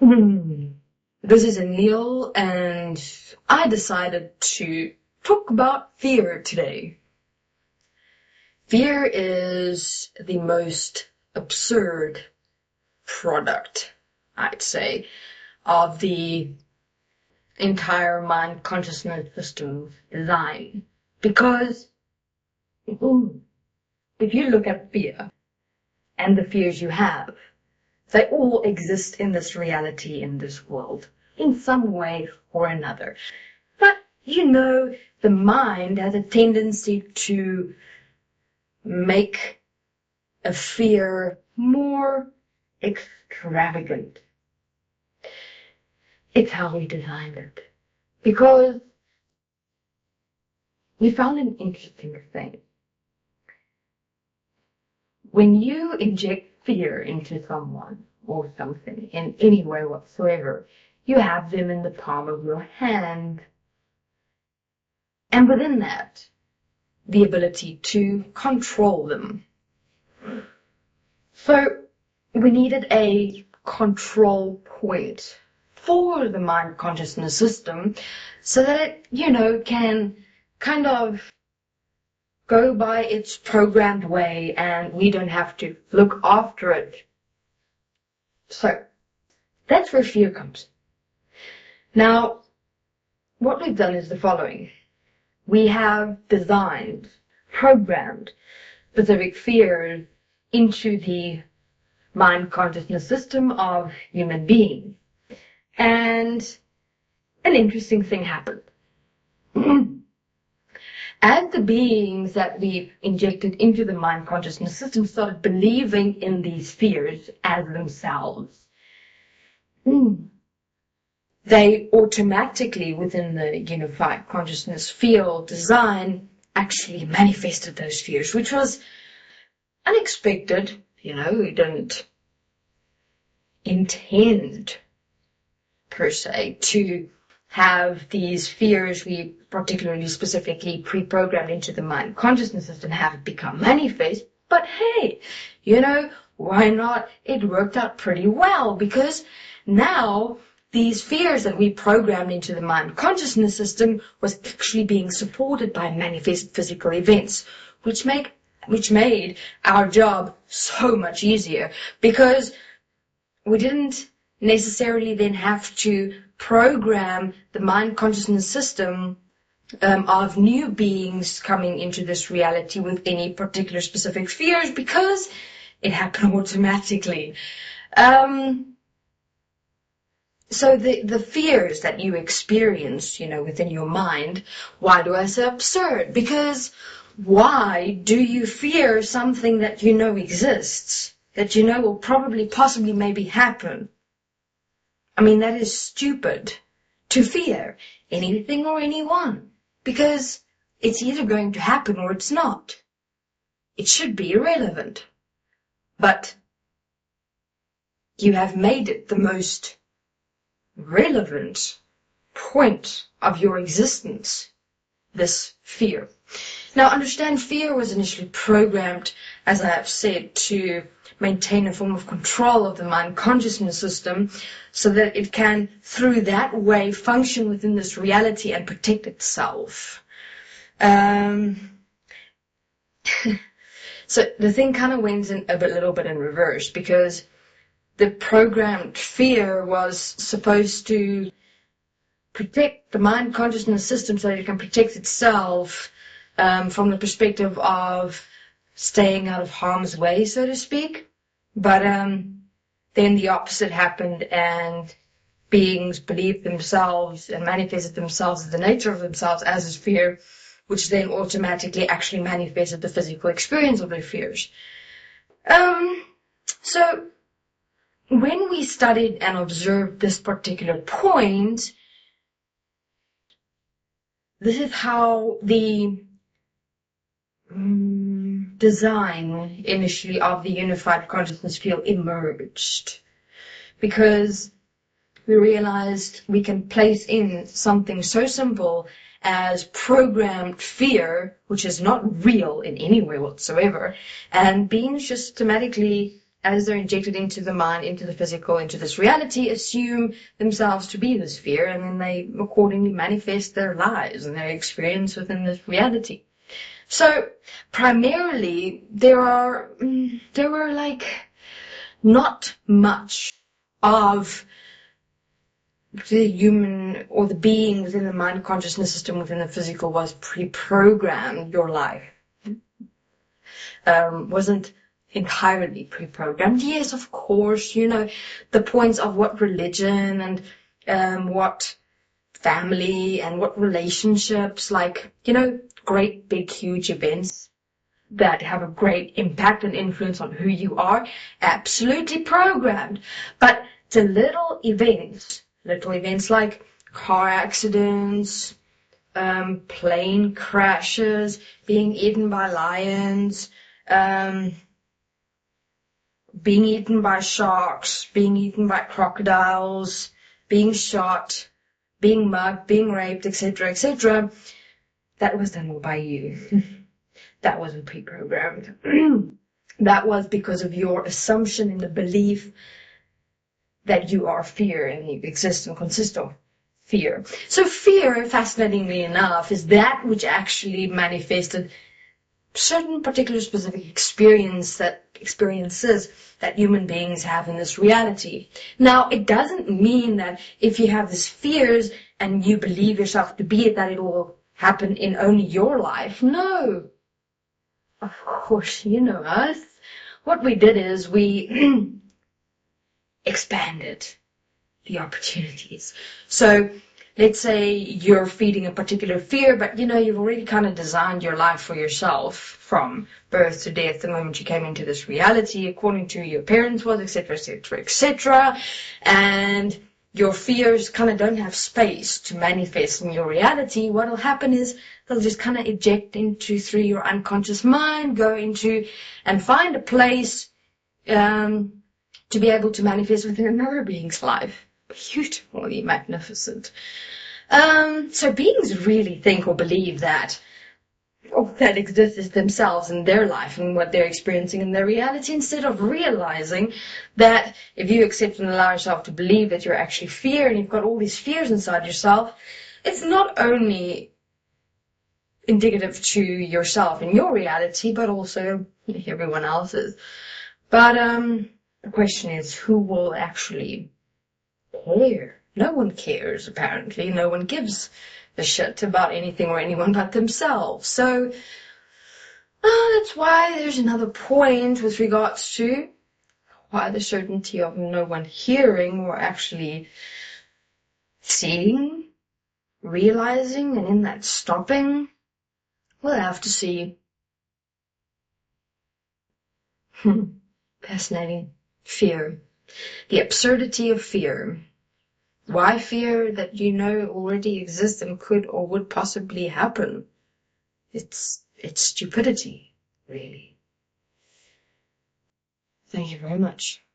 This is Enlil, and I decided to talk about fear today. Fear is the most absurd product, I'd say, of the entire mind consciousness system design. Because if you look at fear and the fears you have, they all exist in this reality, in this world, in some way or another. But, the mind has a tendency to make a fear more extravagant. It's how we designed it. Because we found an interesting thing. When you inject fear into someone or something in any way whatsoever, you have them in the palm of your hand. And within that, the ability to control them. So we needed a control point for the mind consciousness system so that it, can kind of go by its programmed way and we don't have to look after it. So that's where fear comes. Now, what we've done is the following. We have designed, programmed specific fears into the mind consciousness system of human beings. And an interesting thing happened. As the beings that we injected into the mind consciousness system started believing in these fears as themselves, they automatically, within the unified consciousness field design, actually manifested those fears, which was unexpected. We didn't intend, per se, to have these fears we particularly specifically pre-programmed into the mind consciousness system have it become manifest. But hey, why not? It worked out pretty well, because now these fears that we programmed into the mind consciousness system was actually being supported by manifest physical events, which made our job so much easier, because we didn't necessarily then have to program the mind consciousness system of new beings coming into this reality with any particular specific fears, because it happened automatically. So the fears that you experience, within your mind, why do I say absurd? Because why do you fear something that you know exists, that you know will probably, possibly, maybe happen? I mean, that is stupid to fear anything or anyone, because it's either going to happen or it's not. It should be irrelevant. But you have made it the most relevant point of your existence, this fear. Now, understand, fear was initially programmed, as I have said, to maintain a form of control of the mind consciousness system so that it can, through that way, function within this reality and protect itself. So the thing kind of went in a little bit in reverse, because the programmed fear was supposed to protect the mind consciousness system so that it can protect itself from the perspective of staying out of harm's way, so to speak. But then the opposite happened, and beings believed themselves and manifested themselves as the nature of themselves as is fear, which then automatically actually manifested the physical experience of their fears. So when we studied and observed this particular point, this is how the design initially of the unified consciousness field emerged, because we realized we can place in something so simple as programmed fear, which is not real in any way whatsoever, and beings just systematically as they're injected into the mind, into the physical, into this reality, assume themselves to be this fear, and then they accordingly manifest their lives and their experience within this reality. So primarily there were like not much of the human or the being within the mind consciousness system within the physical was pre-programmed. Your life wasn't entirely pre-programmed. Yes, of course, the points of what religion and what family and what relationships, like, great big huge events that have a great impact and influence on who you are, absolutely programmed. But the little events like car accidents, plane crashes, being eaten by lions, being eaten by sharks, being eaten by crocodiles, being shot, being mugged, being raped, etc., etc., that was done all by you. That wasn't pre-programmed. That was because of your assumption and the belief that you are fear and you exist and consist of fear. So fear, fascinatingly enough, is that which actually manifested certain particular specific experiences that human beings have in this reality. Now, it doesn't mean that if you have these fears and you believe yourself to be it, that it will happen in only your life. No. Of course, you know us. What we did is we expanded the opportunities. So let's say you're feeding a particular fear, but you've already kind of designed your life for yourself from birth to death, the moment you came into this reality, according to your parents was, etc., etc., etc. And your fears kind of don't have space to manifest in your reality. What will happen is they'll just kind of eject into through your unconscious mind, go into and find a place to be able to manifest within another being's life. Beautifully magnificent. So beings really think or believe that all that exists is themselves and their life and what they're experiencing in their reality, instead of realizing that if you accept and allow yourself to believe that you're actually fear and you've got all these fears inside yourself, it's not only indicative to yourself and your reality, but also everyone else's. But the question is, who will actually care? No one cares, apparently. No one gives a shit about anything or anyone but themselves. So that's why there's another point with regards to why the certainty of no one hearing or actually seeing, realizing, and in that stopping. We'll have to see. Fascinating. Fear. The absurdity of fear. Why fear that already exists and could or would possibly happen? It's stupidity, really. Thank you very much.